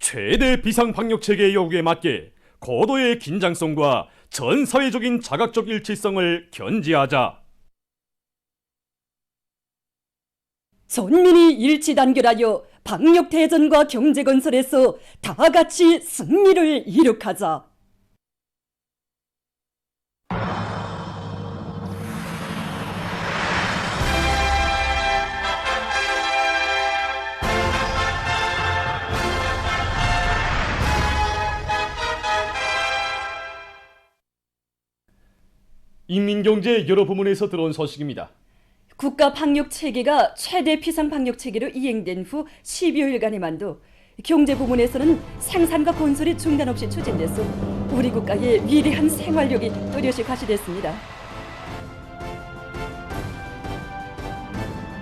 최대 비상방역체계의 요구에 맞게 고도의 긴장성과 전 사회적인 자각적 일치성을 견지하자. 전민이 일치단결하여 방역대전과 경제건설에서 다같이 승리를 이룩하자. 인민경제 여러 부문에서 들어온 소식입니다. 국가 방역 체계가 최대 비상 방역 체계로 이행된 후 12여일간에만도 경제 부문에서는 생산과 건설이 중단 없이 추진돼서 우리 국가의 위대한 생활력이 뚜렷이 과시됐습니다.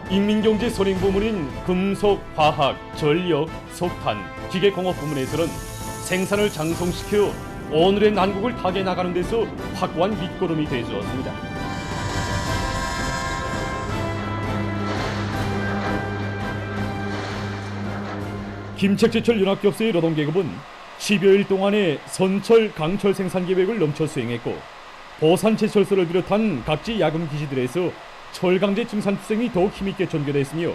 인민경제 선행 부문인 금속, 화학, 전력, 석탄, 기계공업 부문에서는 생산을 장성시켜 오늘의 난국을 타개 나가는 데서 확고한 밑거름이 되어주었습니다. 김책제철 연합기업소의 노동계급은 10여일 동안의 선철, 강철 생산 계획을 넘쳐 수행했고 보산제철소를 비롯한 각지 야금 기지들에서 철강제 증산 투쟁이 더욱 힘있게 전개됐으며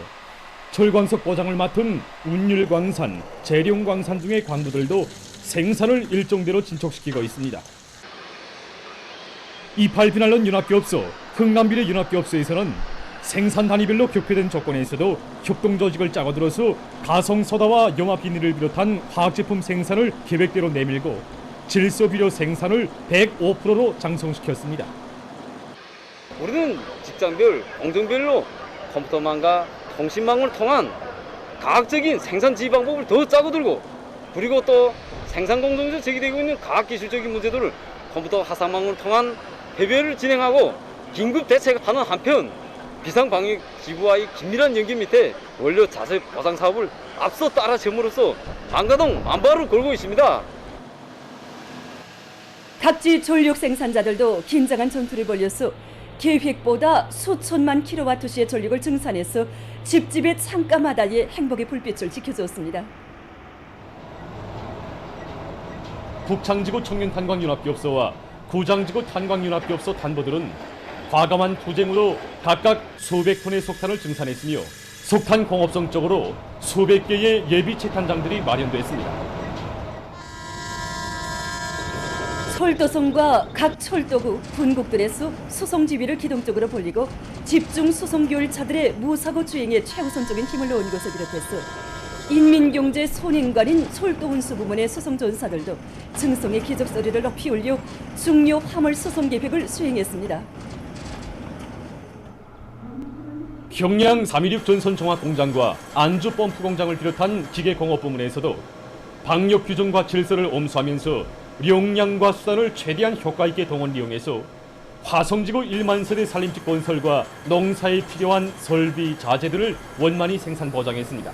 철광석 보장을 맡은 운율광산, 재룡광산 등의 광부들도 생산을 일정대로 진척시키고 있습니다. 이팔비날론 연합기업소, 흥남비례 연합기업소에서는 생산 단위별로 격표된 조건에서도 협동 조직을 짜고 들어서 가성소다와 염화비닐을 비롯한 화학제품 생산을 계획대로 내밀고 질소비료 생산을 105%로 장성시켰습니다. 우리는 직장별, 공정별로 컴퓨터망과 통신망을 통한 과학적인 생산 지휘 방법을 더 짜고 들고, 그리고 또 생산 공정에서 제기되고 있는 과학기술적인 문제들을 컴퓨터 화상망을 통한 해결을 진행하고 긴급 대책하는 한편 비상방역 지부와의 긴밀한 연계 밑에 원료 자재 보상 사업을 앞서 따라줌으로써 만가동 만발을 걸고 있습니다. 각지 전력 생산자들도 긴장한 전투를 벌여서 계획보다 수천만 킬로와트시의 전력을 증산해서 집집의 창가마다의 행복의 불빛을 지켜주었습니다. 북창지구 청년탄광연합기업소와 구장지구 탄광연합기업소 단보들은 과감한 투쟁으로 각각 수백 톤의 석탄을 증산했으며 석탄 공업성적으로 수백 개의 예비 채탄장들이 마련됐습니다. 철도성과 각 철도구, 군국들에서 수송지휘를 기동적으로 벌리고 집중 수송교열차들의 무사고 주행에 최우선적인 힘을 놓은 것을 비롯해서 인민경제 손인관인 철도운수 부문의 수송전사들도 증성의 기적소리를 높이 올려 중요 화물 수송 계획을 수행했습니다. 평양 316 전선종합공장과 안주 펌프 공장을 비롯한 기계공업 부문에서도 방역 규정과 질서를 엄수하면서 용량과 수단을 최대한 효과 있게 동원 이용해서 화성지구 1만 세대 산림집 건설과 농사에 필요한 설비, 자재들을 원만히 생산 보장했습니다.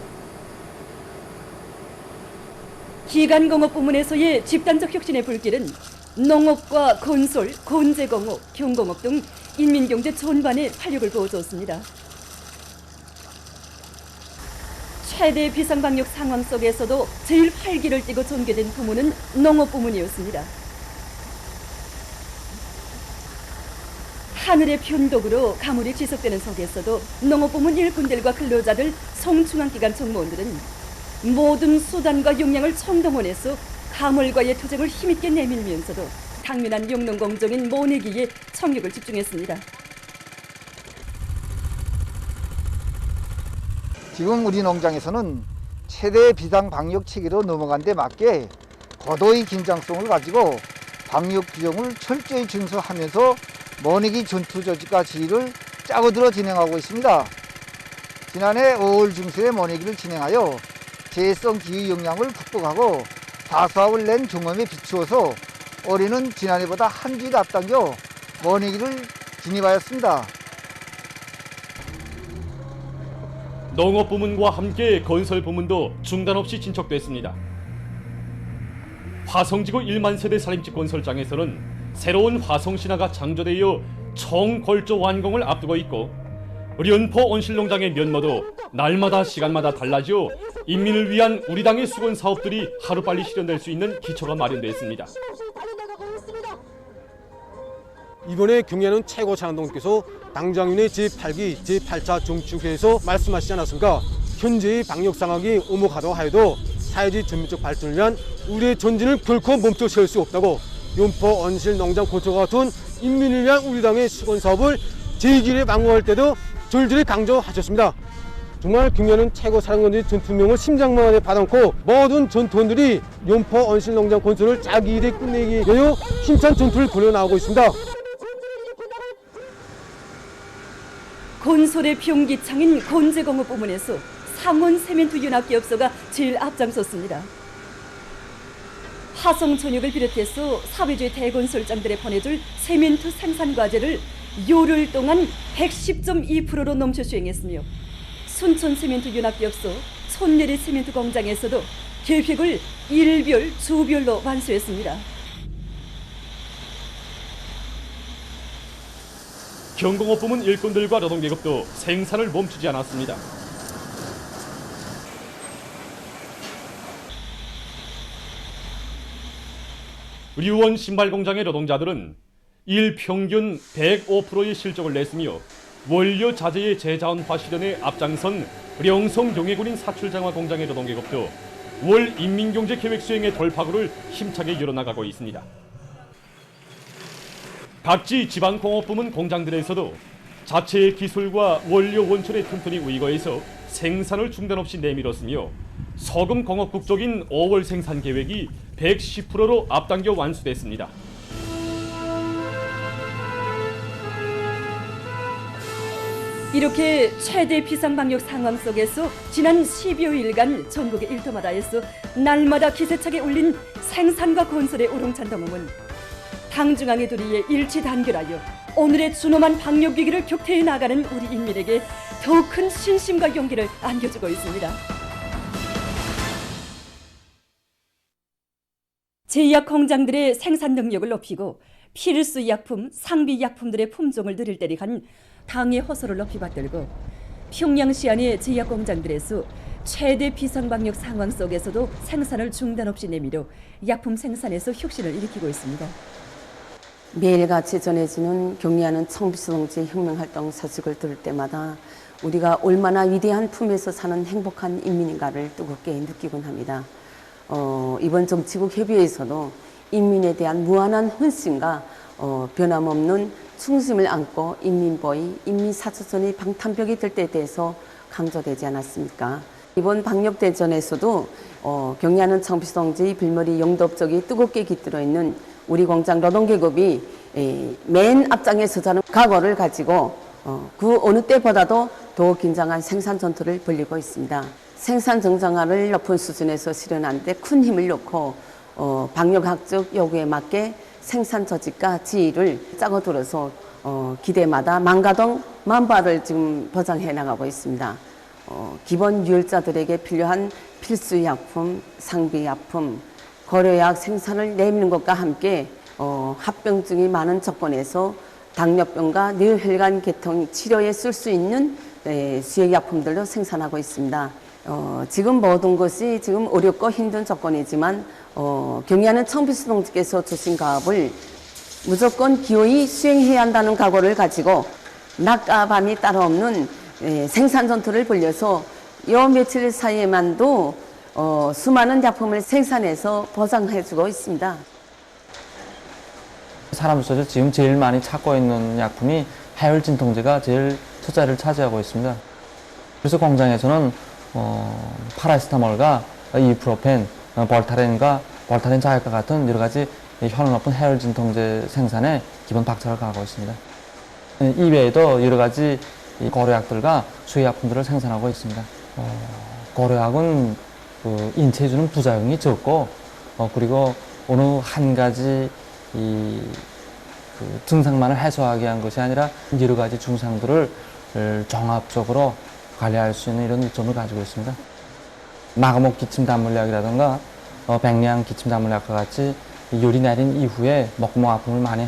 기간공업 부문에서의 집단적 혁신의 불길은 농업과 건설, 건재공업, 경공업 등 인민경제 전반에 활력을 부어주었습니다. 최대 비상방역 상황 속에서도 제일 활기를 띠고 전개된 부문은 농업 부문이었습니다. 하늘의 변덕으로 가물이 지속되는 속에서도 농업 부문 일꾼들과 근로자들, 성중앙기관 정무원들은 모든 수단과 역량을 총동원해서 가물과의 투쟁을 힘있게 내밀면서도 당면한 영농공정인 모내기에 총력을 집중했습니다. 지금 우리 농장에서는 최대 비상 방역 체계로 넘어간 데 맞게 고도의 긴장성을 가지고 방역 규정을 철저히 준수하면서 모내기 전투 조직과 지휘를 짜고 들어 진행하고 있습니다. 지난해 5월 중순에 모내기를 진행하여 재해성 기후 영향을 극복하고 다수학을 낸 경험에 비추어서 올해는 지난해보다 한 길 앞당겨 모내기를 진입하였습니다. 농업 부문과 함께 건설 부문도 중단 없이 진척됐습니다. 화성지구 1만 세대 산림집 건설장에서는 새로운 화성신화가 창조되어 총골조 완공을 앞두고 있고, 연포 온실농장의 면모도 날마다 시간마다 달라져 인민을 위한 우리 당의 수건 사업들이 하루빨리 실현될 수 있는 기초가 마련됐습니다. 이번에 경례하는 최고 차관동께서 당장윤의 제8기 제8차 정치국회에서 말씀하시지 않았습니까? 현재의 방역 상황이 엄혹하다고 하여도 사회주의 전면적 발전을 위한 우리의 전진을 결코 멈춰 세울 수 없다고 연포 언실 농장 건설과 같은 인민을 위한 우리 당의 수건 사업을 제2기에 망고할 때도 절절히 강조하셨습니다. 정말 경례하는 최고 사령관들의 전투명을 심장만에 받아놓고 모든 전투원들이 연포 언실 농장 건설을 자기 일에 끝내기 위하여 힘찬 전투를 벌여나가고 있습니다. 건설의 병기창인 건재공업 부문에서 상원 세멘트 윤학기업소가 제일 앞장섰습니다. 화성전역을 비롯해서 사회주의 대건설장들에 보내줄 세멘트 생산 과제를 열흘 동안 110.2%로 넘쳐 수행했으며 순천 세멘트 윤학기업소 손예리 세멘트 공장에서도 계획을 일별, 주별로 완수했습니다. 경공업 부문 일꾼들과 노동계급도 생산을 멈추지 않았습니다. 류원 신발 공장의 노동자들은 일 평균 105%의 실적을 냈으며 원료 자재의 재자원화 실현에 앞장선 령성 용해군인 사출장화 공장의 노동계급도 월 인민경제 계획 수행의 돌파구를 힘차게 열어나가고 있습니다. 각지 지방공업부문 공장들에서도 자체의 기술과 원료 원천의 튼튼히 의거해서 생산을 중단 없이 내밀었으며 서금 공업국적인 5월 생산 계획이 110%로 앞당겨 완수됐습니다. 이렇게 최대 비상방역 상황 속에서 지난 12여일간 전국의 일터마다에서 날마다 기세차게 울린 생산과 건설의 우렁찬 동음은 당중앙의 도리에 일치 단결하여 오늘의 준엄한 방역위기를 격퇴해 나가는 우리 인민에게 더욱 큰 신심과 용기를 안겨주고 있습니다. 제약 공장들의 생산 능력을 높이고 필수 약품, 상비 약품들의 품종을 늘릴 때를 간 당의 호소를 높이 받들고 평양시 안의 제약 공장들에서 최대 비상방역 상황 속에서도 생산을 중단 없이 내밀어 약품 생산에서 혁신을 일으키고 있습니다. 매일같이 전해지는 경례하는 청비수동지 혁명활동 소식을 들을 때마다 우리가 얼마나 위대한 품에서 사는 행복한 인민인가를 뜨겁게 느끼곤 합니다. 이번 정치국 협의회에서도 인민에 대한 무한한 헌신과 변함없는 충심을 안고 인민보위, 인민사초선의 방탄벽이 될 때에 대해서 강조되지 않았습니까? 이번 방역대전에서도 경례하는 청비수동지 빌머리 영도업적이 뜨겁게 깃들어 있는 우리 공장 노동계급이 맨 앞장에 서자는 각오를 가지고 그 어느 때보다도 더 긴장한 생산 전투를 벌이고 있습니다. 생산 정상화를 높은 수준에서 실현하는 데 큰 힘을 놓고 방역학적 요구에 맞게 생산 조직과 지휘를 짜고 들어서 기대마다 만가동 만발을 지금 보장해 나가고 있습니다. 기본 유혈자들에게 필요한 필수 약품, 상비 약품, 고려약 생산을 내미는 것과 함께 합병증이 많은 조건에서 당뇨병과 뇌혈관 계통 치료에 쓸 수 있는 수액약품들도 생산하고 있습니다. 지금 모든 것이 지금 어렵고 힘든 조건이지만 경례하는 청비수동지께서 주신 가업을 무조건 기어이 수행해야 한다는 각오를 가지고 낮과 밤이 따로 없는 생산 전투를 벌여서 요 며칠 사이에만도 수많은 작품을 생산해서 보상해주고 있습니다. 사람으로서 지금 제일 많이 찾고 있는 약품이 하혈진통제가 제일 첫 자리를 차지하고 있습니다. 그래서 공장에서는 파라시타몰과 이프로펜, 볼타렌과 볼타렌 자약과 같은 여러 가지 효능 높은 하혈진통제 생산에 기본 박차를 가하고 있습니다. 이외에도 여러 가지 고려약들과 수의약품들을 생산하고 있습니다. 고려약은 인체에 주는 부작용이 적고 그리고 어느 한 가지 증상만을 해소하기 위한 것이 아니라 여러 가지 증상들을 종합적으로 관리할 수 있는 이런 점을 가지고 있습니다. 마가목 기침단물약이라든가 백량 기침단물약과 같이 열이 내린 이후에 목구멍 아픔을 많이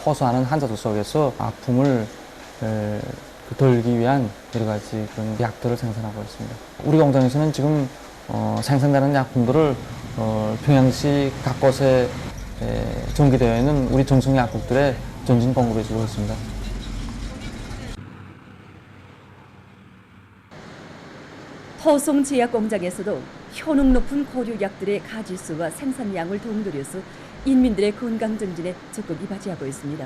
호소하는 환자들 속에서 아픔을 덜기 위한 여러 가지 그런 약들을 생산하고 있습니다. 우리 공장에서는 지금 생산되는 약품들을 평양시 각곳에 전개되어 있는 우리 정성약국들의 전진 공급해주고 있습니다. 토송 제약 공장에서도 효능 높은 고류약들의 가지수와 생산량을 동결해서 인민들의 건강 증진에 적극 이바지하고 있습니다.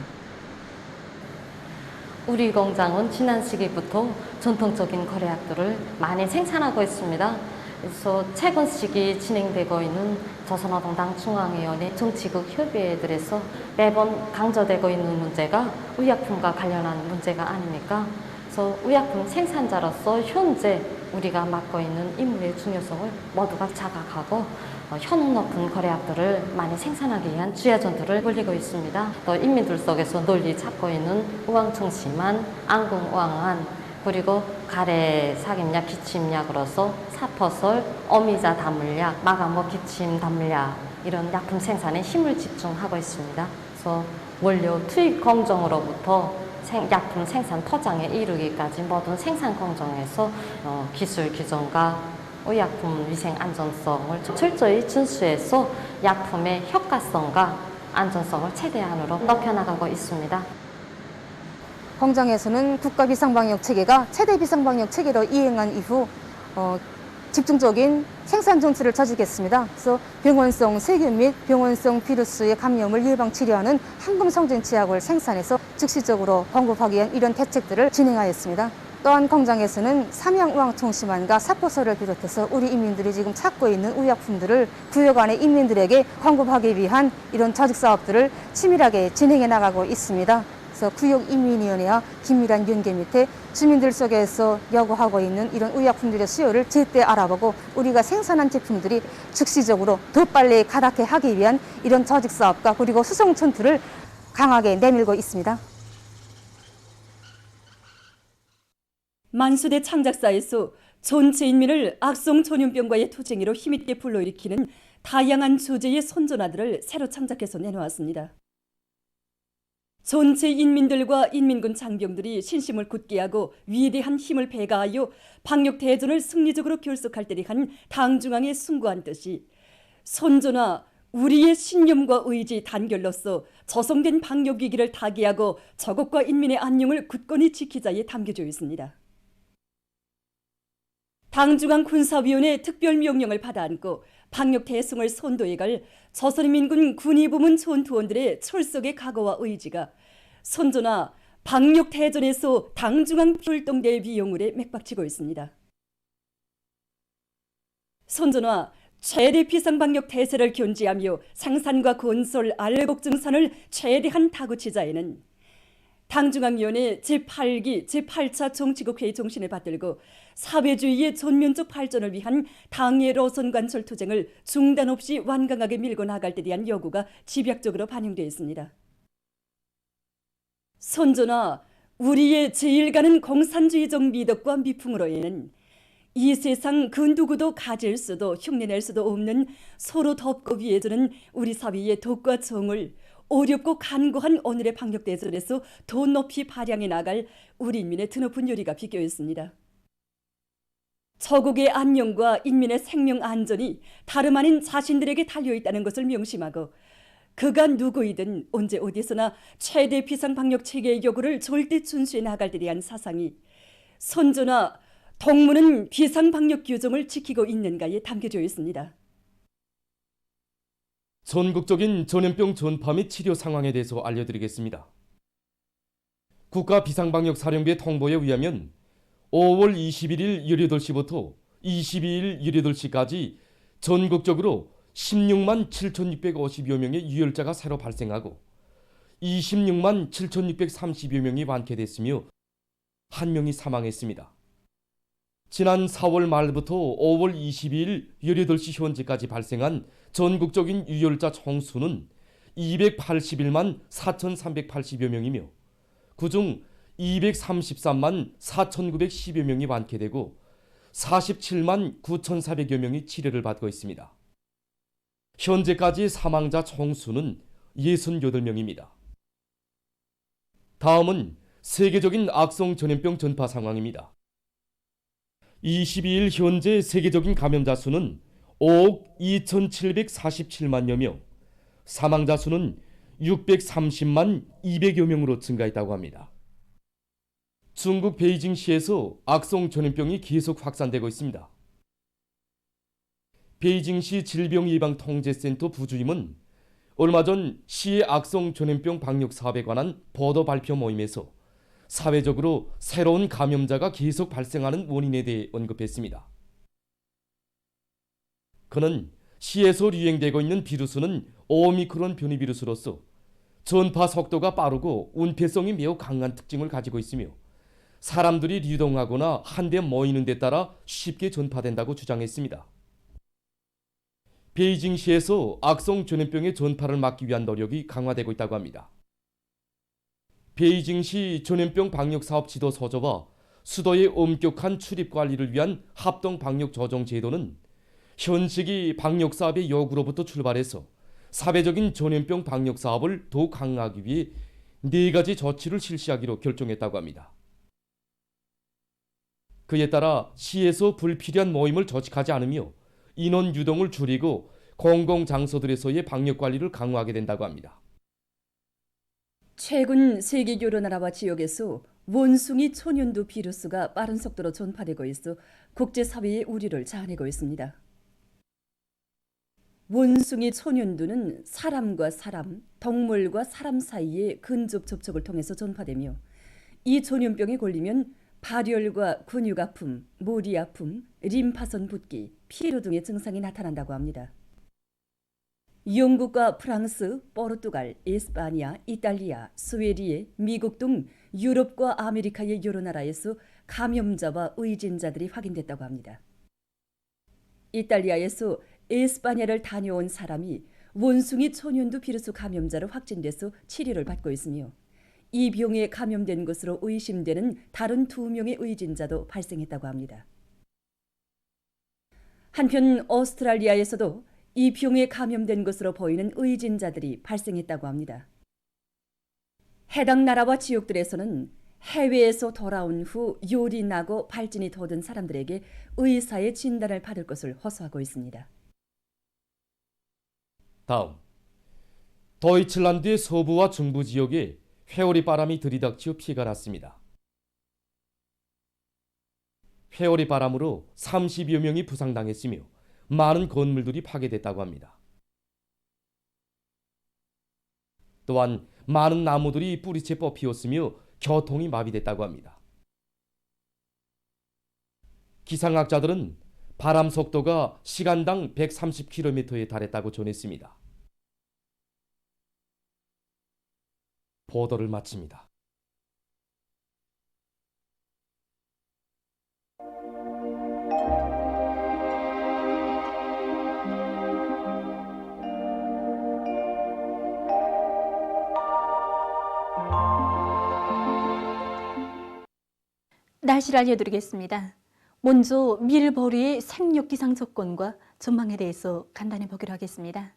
우리 공장은 지난 시기부터 전통적인 거래약들을 많이 생산하고 있습니다. 그래서 최근 시기 진행되고 있는 조선노동당 중앙위원회 정치국 협의회에 들어서 매번 강조되고 있는 문제가 의약품과 관련한 문제가 아닙니까? 그래서 의약품 생산자로서 현재 우리가 맡고 있는 임무의 중요성을 모두가 자각하고 효능 높은 거래약들을 많이 생산하기 위한 주야전투를 벌이고 있습니다. 또 인민들 속에서 널리 찾고 있는 우황청심환, 안궁우황환, 그리고 가래 사김약, 기침약으로서 사포설, 어미자 담물약, 마가모 기침 담물약 이런 약품 생산에 힘을 집중하고 있습니다. 그래서 원료 투입 공정으로부터 약품 생산 포장에 이르기까지 모든 생산 공정에서 기술 규정과 의약품 위생 안전성을 철저히 준수해서 약품의 효과성과 안전성을 최대한으로 높여나가고 있습니다. 공장에서는 국가 비상방역 체계가 최대 비상방역 체계로 이행한 이후 집중적인 생산 정치를 저지겠습니다. 그래서 병원성 세균 및 병원성 비루스의 감염을 예방 치료하는 항금성진 치약을 생산해서 즉시적으로 공급하기 위한 이런 대책들을 진행하였습니다. 또한 공장에서는 삼양우황청심환과 사포설을 비롯해서 우리 인민들이 지금 찾고 있는 의약품들을 구역 안의 인민들에게 공급하기 위한 이런 조직 사업들을 치밀하게 진행해 나가고 있습니다. 그래서 구역인민위원회와 긴밀한 연계 밑에 주민들 속에서 요구하고 있는 이런 의약품들의 수요를 제때 알아보고 우리가 생산한 제품들이 즉시적으로 더 빨리 가닥해 하기 위한 이런 조직 사업과 그리고 수송 전투를 강하게 내밀고 있습니다. 만수대 창작사에서 전체 인민을 악성 전염병과의 투쟁으로 힘있게 불러일으키는 다양한 주제의 선전화들을 새로 창작해서 내놓았습니다. 전체 인민들과 인민군 장병들이 신심을 굳게 하고 위대한 힘을 배가하여 방역대전을 승리적으로 결속할 때를 한 당중앙에 숭고한 뜻이 선전화 우리의 신념과 의지 단결로서 저성된 방역위기를 타개하고 저국과 인민의 안녕을 굳건히 지키자에 담겨져 있습니다. 당중앙 군사위원회 특별명령을 받아안고 방역 대승을 선도해갈 조선인민군 군의부문 전투원들의 철석의 각오와 의지가 선전화 방역 대전에서 당중앙 출동대의 비용을에 맥박치고 있습니다. 선전화 최대 비상방역 대세를 견지하며 생산과 건설, 알곡 증산을 최대한 다구치자에는 당중앙위원회 제8기 제8차 정치국회의 정신을 받들고 사회주의의 전면적 발전을 위한 당의 로선 관철 투쟁을 중단 없이 완강하게 밀고 나갈 때 대한 요구가 집약적으로 반영되어 있습니다. 선전화 우리의 제일 가는 공산주의적 미덕과 미풍으로 인한 이 세상 그 누구도 가질 수도 흉내낼 수도 없는 서로 덮고 위해주는 우리 사회의 덕과 정을 어렵고 간고한 오늘의 방역대전에서 더 높이 발양해 나갈 우리 인민의 드높은 열의가 비껴 있습니다. 저국의 안녕과 인민의 생명 안전이 다름 아닌 자신들에게 달려있다는 것을 명심하고 그가 누구이든 언제 어디서나 최대 비상방역 체계의 요구를 절대 준수해 나갈 때 대한 사상이 선전화 동무는 비상방역 규정을 지키고 있는가에 담겨져 있습니다. 전국적인 전염병 전파 및 치료 상황에 대해서 알려드리겠습니다. 국가비상방역사령부의 통보에 의하면 5월 21일 18시부터 22일 18시까지 전국적으로 16만 7,650여 명의 유혈자가 새로 발생하고 26만 7,630여 명이 완쾌됐으며 1명이 사망했습니다. 지난 4월 말부터 5월 22일 18시 현재까지 발생한 전국적인 유혈자 총수는 281만 4,380여 명이며 그중 233만 4,910여 명이 완쾌되고 47만 9,400여 명이 치료를 받고 있습니다. 현재까지 사망자 총수는 68명입니다. 다음은 세계적인 악성 전염병 전파 상황입니다. 22일 현재 세계적인 감염자 수는 5억 2,747만여며 사망자 수는 630만 200여 명으로 증가했다고 합니다. 중국 베이징시에서 악성 전염병이 계속 확산되고 있습니다. 베이징시 질병예방통제센터 부주임은 얼마 전 시의 악성 전염병 방역 사업에 관한 보도 발표 모임에서 사회적으로 새로운 감염자가 계속 발생하는 원인에 대해 언급했습니다. 그는 시에서 유행되고 있는 비루스는 오미크론 변이 비루스로서 전파 속도가 빠르고 운폐성이 매우 강한 특징을 가지고 있으며 사람들이 유동하거나 한데 모이는 데 따라 쉽게 전파된다고 주장했습니다. 베이징시에서 악성 전염병의 전파를 막기 위한 노력이 강화되고 있다고 합니다. 베이징시 전염병 방역 사업 지도 서저와 수도의 엄격한 출입 관리를 위한 합동 방역 조정 제도는 현 시기 방역 사업의 요구로부터 출발해서 사회적인 전염병 방역 사업을 더욱 강화하기 위해 4가지 조치를 실시하기로 결정했다고 합니다. 그에 따라 시에서 불필요한 모임을 조직하지 않으며 인원 유동을 줄이고 공공장소들에서의 방역 관리를 강화하게 된다고 합니다. 최근 세계 여러 나라와 지역에서 원숭이 초년두 비루스가 빠른 속도로 전파되고 있어 국제사회의 우려를 자아내고 있습니다. 원숭이 초년두는 사람과 사람, 동물과 사람 사이의 근접 접촉을 통해서 전파되며 이 전염병에 걸리면 발열과 근육 아픔, 머리 아픔, 림파선 붓기, 피로 등의 증상이 나타난다고 합니다. 영국과 프랑스, 포르투갈, 에스파니아, 이탈리아, 스웨디에, 미국 등 유럽과 아메리카의 여러 나라에서 감염자와 의진자들이 확인됐다고 합니다. 이탈리아에서 에스파니아를 다녀온 사람이 원숭이 초년두 비루스 감염자로 확진돼서 치료를 받고 있으며 이 병에 감염된 것으로 의심되는 다른 2명의 의진자도 발생했다고 합니다. 한편 오스트랄리아에서도 이 병에 감염된 것으로 보이는 의진자들이 발생했다고 합니다. 해당 나라와 지역들에서는 해외에서 돌아온 후 열이 나고 발진이 돋은 사람들에게 의사의 진단을 받을 것을 호소하고 있습니다. 다음, 도이칠란드의 서부와 중부 지역에 회오리 바람이 들이닥쳐 피해가 났습니다. 회오리 바람으로 30여 명이 부상당했으며 많은 건물들이 파괴됐다고 합니다. 또한 많은 나무들이 뿌리채 뽑히었으며 교통이 마비됐다고 합니다. 기상학자들은 바람 속도가 시간당 130km에 달했다고 전했습니다. 보도를 마칩니다. 날씨를 알려드리겠습니다. 먼저 밀보리의 생육 기상 조건과 전망에 대해서 간단히 보기로 하겠습니다.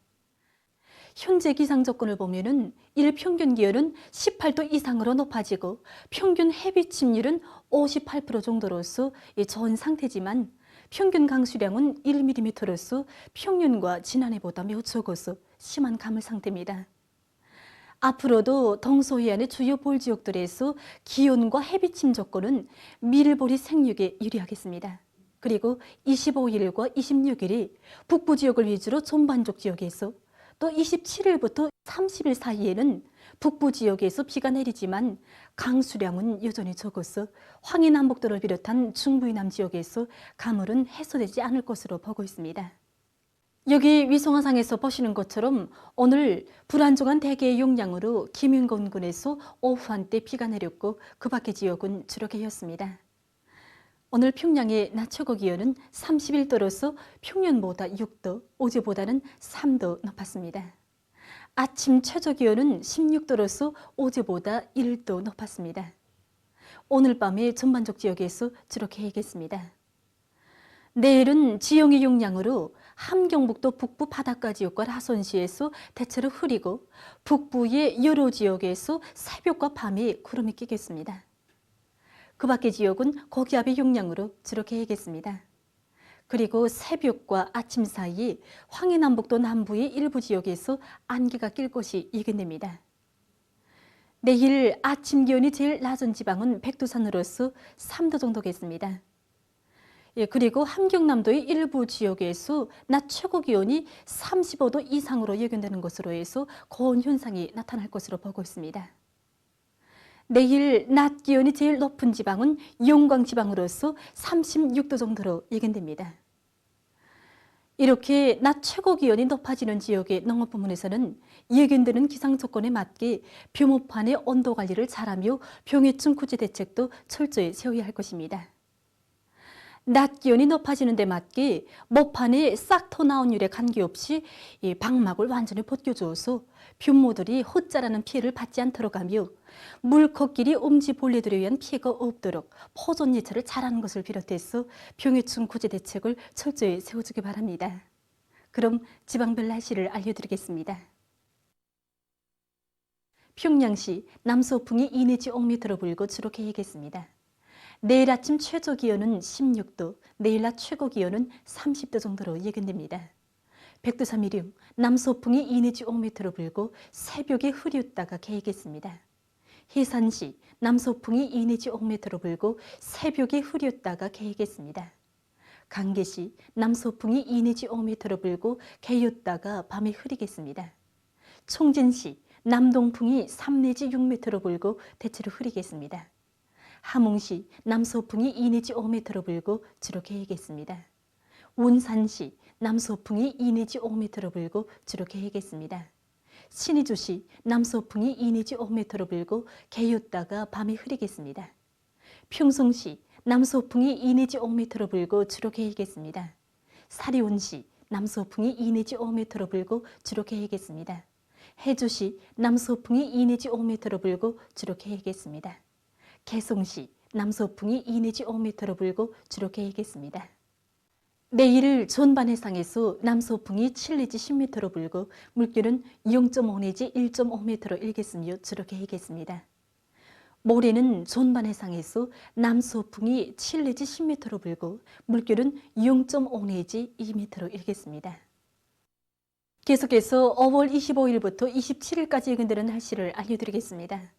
현재 기상 조건을 보면은 일평균 기온은 18도 이상으로 높아지고 평균 햇빛 침률은 58% 정도로서 좋은 상태지만 평균 강수량은 1mm로서 평년과 지난해보다 매우 적어서 심한 가물 상태입니다. 앞으로도 동서해안의 주요 볼 지역들에서 기온과 햇빛침 조건은 밀보리 생육에 유리하겠습니다. 그리고 25일과 26일이 북부 지역을 위주로 전반적 지역에서 또 27일부터 30일 사이에는 북부 지역에서 비가 내리지만 강수량은 여전히 적어서 황해남북도를 비롯한 중부 이남 지역에서 가물은 해소되지 않을 것으로 보고 있습니다. 여기 위성화상에서 보시는 것처럼 오늘 불안정한 대기의 영향으로 김윤곤군에서 오후 한때 비가 내렸고 그 밖의 지역은 주로 개였습니다. 오늘 평양의 낮 최고 기온은 31도로서 평년보다 6도, 어제보다는 3도 높았습니다. 아침 최저 기온은 16도로서 어제보다 1도 높았습니다. 오늘 밤에 전반적 지역에서 주로 개겠습니다. 내일은 지형의 영향으로 함경북도 북부 바닷가 지역과 하선시에서 대체로 흐리고 북부의 여러 지역에서 새벽과 밤에 구름이 끼겠습니다. 그 밖의 지역은 고기압의 용량으로 주로 계획했습니다. 그리고 새벽과 아침 사이 황해남북도 남부의 일부 지역에서 안개가 낄 것이 예견됩니다. 내일 아침 기온이 제일 낮은 지방은 백두산으로서 3도 정도겠습니다. 그리고 함경남도의 일부 지역에서 낮 최고 기온이 35도 이상으로 예견되는 것으로 해서 고온 현상이 나타날 것으로 보고 있습니다. 내일 낮 기온이 제일 높은 지방은 영광 지방으로서 36도 정도로 예견됩니다. 이렇게 낮 최고 기온이 높아지는 지역의 농업 부문에서는 예견되는 기상 조건에 맞게 벼모판의 온도 관리를 잘하며 병해충 구제 대책도 철저히 세워야 할 것입니다. 낮 기온이 높아지는 데 맞게 모판에 싹터 나온 율에 관계없이 방막을 완전히 벗겨주어서 벼모들이 헛자라는 피해를 받지 않도록 하며 물코끼리 엄지벌레들에 의한 피해가 없도록 포존 예찰을 잘하는 것을 비롯해서 병해충 구제 대책을 철저히 세워주기 바랍니다. 그럼 지방별 날씨를 알려드리겠습니다. 평양시 남서풍이 2 내지 5m로 불고 주로 계획했습니다. 내일 아침 최저 기온은 16도, 내일 낮 최고 기온은 30도 정도로 예견됩니다. 백두산 미령 남서풍이 2 내지 5m로 불고 새벽에 흐렸다가 계획했습니다. 해산시 남서풍이 2 내지 5m로 불고 새벽에 흐렸다가 계획했습니다. 강계시 남서풍이 2 내지 5m로 불고 개였다가 밤에 흐리겠습니다. 총진시 남동풍이 3 내지 6m로 불고 대체로 흐리겠습니다. 함흥시 남서풍이 2 내지 5m로 불고 주로 계획했습니다. 운산시 남서풍이 2 내지 5m로 불고 주로 계획했습니다. 신의주시 남서풍이 2 내지 5m로 불고 개였다가 밤에 흐리겠습니다. 평성시 남서풍이 2 내지 5m로 불고 주로 계획했습니다. 사리온시 남서풍이 2 내지 5m로 불고 주로 계획했습니다. 해주시 남서풍이 2 내지 5m로 불고 주로 계획했습니다. 개성시 남서풍이 2 내지 5m로 불고 주로 계획했습니다. 내일 전반해상에서 남서풍이 7 내지 10m로 불고 물결은 0.5 내지 1.5m로 일겠으며 주로 계획했습니다. 모레는 전반해상에서 남서풍이 7 내지 10m로 불고 물결은 0.5 내지 2m로 일겠습니다. 계속해서 5월 25일부터 27일까지 예견되는 날씨를 알려드리겠습니다.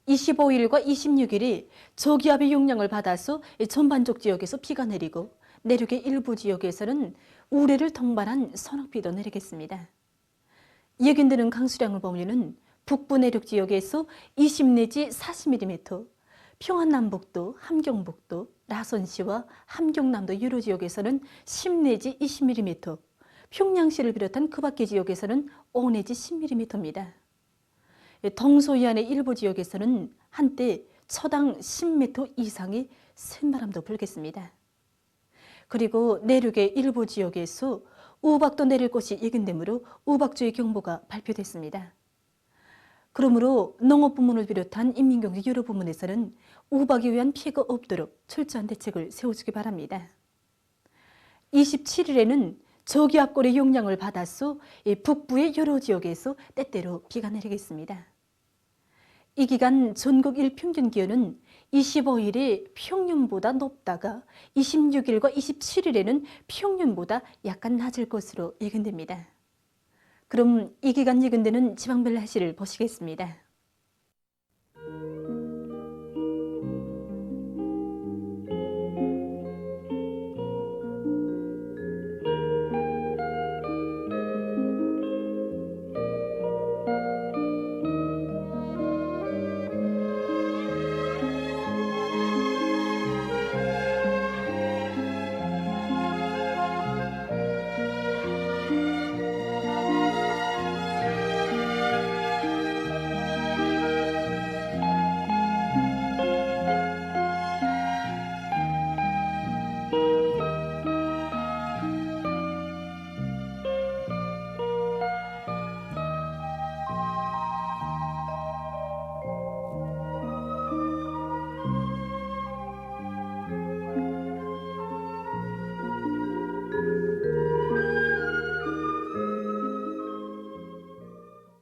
25일과 26일이 저기압의 영향을 받아서 전반적 지역에서 비가 내리고 내륙의 일부 지역에서는 우레를 동반한 소낙비도 내리겠습니다. 예견되는 강수량을 보면 북부 내륙 지역에서 20 내지 40mm, 평안남북도, 함경북도, 라선시와 함경남도 유로 지역에서는 10 내지 20mm, 평양시를 비롯한 그 밖의 지역에서는 5 내지 10mm입니다. 동서해안의 일부 지역에서는 한때 초당 10m 이상의 센바람도 불겠습니다. 그리고 내륙의 일부 지역에서 우박도 내릴 것이 예견되므로 우박주의 경보가 발표됐습니다. 그러므로 농업부문을 비롯한 인민경제 여러 부문에서는 우박에 의한 피해가 없도록 철저한 대책을 세워주기 바랍니다. 27일에는 저기압골의 영향을 받아서 북부의 여러 지역에서 때때로 비가 내리겠습니다. 이 기간 전국 일평균 기온은 25일에 평년보다 높다가 26일과 27일에는 평년보다 약간 낮을 것으로 예견됩니다. 그럼 이 기간 예견되는 지방별 날씨를 보시겠습니다.